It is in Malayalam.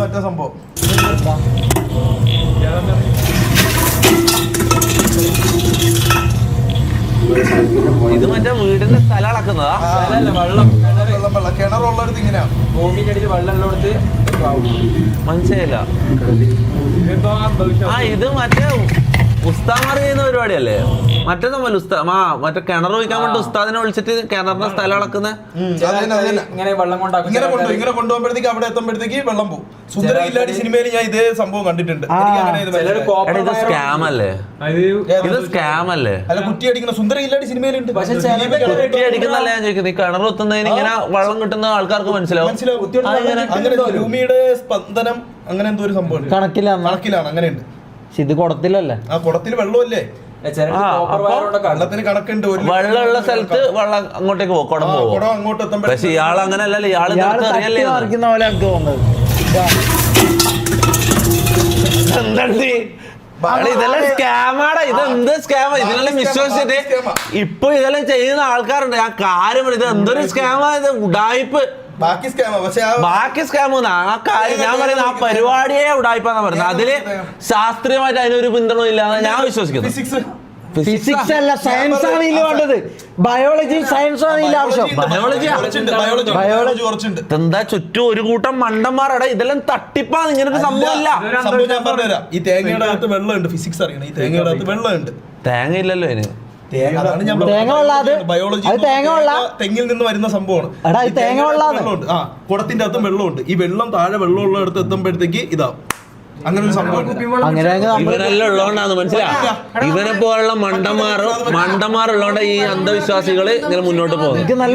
മറ്റേ സംഭവം. ഇത് മറ്റേ വീടിന്റെ സ്ഥലം അളക്കുന്നതാ. കിണറുള്ളടത്ത് ഇങ്ങനെയാണ്. ഭൂമിന്റെ അടിയിൽ വെള്ളം കൊടുത്ത് മനസ്സിലായില്ല. ആ ഇത് മറ്റേ ഉസ്താദ്മാർ ചെയ്യുന്ന പരിപാടിയല്ലേ? മറ്റേ നമ്മൾ മറ്റേ കിണർ ഒഴിക്കാൻ വേണ്ടി ഉസ്താദിനെ വിളിച്ചിട്ട് കിണറിന്റെ സ്ഥലം അളക്കുന്ന ഇങ്ങനെ വെള്ളം ഇങ്ങനെ കൊണ്ടുപോകുമ്പോഴത്തേക്ക് അവിടെ എത്തുമ്പോഴത്തേക്ക് വെള്ളം പോകും. സുന്ദര ഇല്ലാടി സിനിമയിൽ ഞാൻ ഇതേ സംഭവം കണ്ടിട്ടുണ്ട്. ഇത് സ്കാം അല്ലേ? ഇത് സ്കാം അല്ലേ? അല്ല, കുറ്റി അടിക്കുന്ന സുന്ദര ഇല്ലാടി സിനിമയിലുണ്ട്. കുറ്റി അടിക്കുന്നല്ല ഞാൻ ചോദിക്കുന്നത്. ഈ കിണർ കുത്തുന്നതിന് ഇങ്ങനെ വെള്ളം കിട്ടുന്ന ആൾക്കാർക്ക് മനസ്സിലാവും. അങ്ങനെ ഭൂമിയുടെ സ്പന്ദനം അങ്ങനെ എന്തോ ഒരു സംഭവം കണക്കിലാണ്. അങ്ങനെയുണ്ട്. ഇത് കുടത്തിലല്ലേ? ആ കുടത്തിൽ വെള്ളമല്ലേ? വെള്ളത്തിന് കണക്കുണ്ട്. വെള്ളമുള്ള സ്ഥലത്ത് വെള്ളം അങ്ങോട്ടേക്ക് പോകും, കുടം പോകും. കുടം അങ്ങോട്ട് എത്തുമ്പോൾ പക്ഷെ ഇയാൾ അങ്ങനെയല്ലല്ലോ. ഇയാള് മറിക്കുന്ന പോലെ എനിക്ക് തോന്നുന്നത്. ഇതെല്ലാം സ്കാമാടാ. ഇതെന്ത് സ്കാമാ? ഇതിനെല്ലാം വിശ്വസിച്ചിട്ട് ഇപ്പൊ ഇതെല്ലാം ചെയ്യുന്ന ആൾക്കാരുണ്ട്. ഞാൻ കാര്യം ഇത് എന്തൊരു സ്കാമാ, ഇത് ഉഡായിപ്പ്. ബാക്കി സ്കാം ആ കാര്യം ഞാൻ പറയുന്നത്. ആ പരിപാടിയെ ഉടായിപ്പാന്നാ പറയുന്നത്. അതില് ശാസ്ത്രീയമായിട്ട് അതിനൊരു പിന്തുണ ഇല്ലാതെ ഞാൻ വിശ്വസിക്കുന്നു. ഫിസിക്സ് അല്ല, സയൻസ് ആണ് ഇതിൽ വേണ്ടത്. ബയോളജി സയൻസ് ആണ് ഇതിൽ ആവശ്യം. ബയോളജി എന്താ ചുറ്റും ഒരു കൂട്ടം മണ്ടന്മാരടാ. ഇതെല്ലാം തട്ടിപ്പാണ്. ഇങ്ങനത്തെ സംഭവമല്ല. ഞാൻ പറഞ്ഞുതരാം. ഈ തേങ്ങയുടെ അകത്ത് വെള്ളമുണ്ട്. ഫിസിക്സ് അറിയണം. ഈ തേങ്ങയുടെ അകത്ത് വെള്ളമുണ്ട്. തേങ്ങ ഇല്ലല്ലോ അതിന്. തെങ്ങിൽ നിന്ന് വരുന്ന സംഭവമാണ്. കുടത്തിന്റെ അകത്തും വെള്ളമുണ്ട്. ഈ വെള്ളം താഴെ വെള്ളമുള്ള അടുത്ത് എത്തുമ്പോഴത്തേക്ക് ഇതാവും. അങ്ങനെ ഒരു സംഭവം ഇവനെല്ലാം ഉള്ളതുകൊണ്ടാണ്. മനസ്സിലായി? ഇവനെ പോലുള്ള മണ്ടന്മാരുള്ളതുകൊണ്ട് ഈ അന്ധവിശ്വാസികള് ഇങ്ങനെ മുന്നോട്ട് പോകും.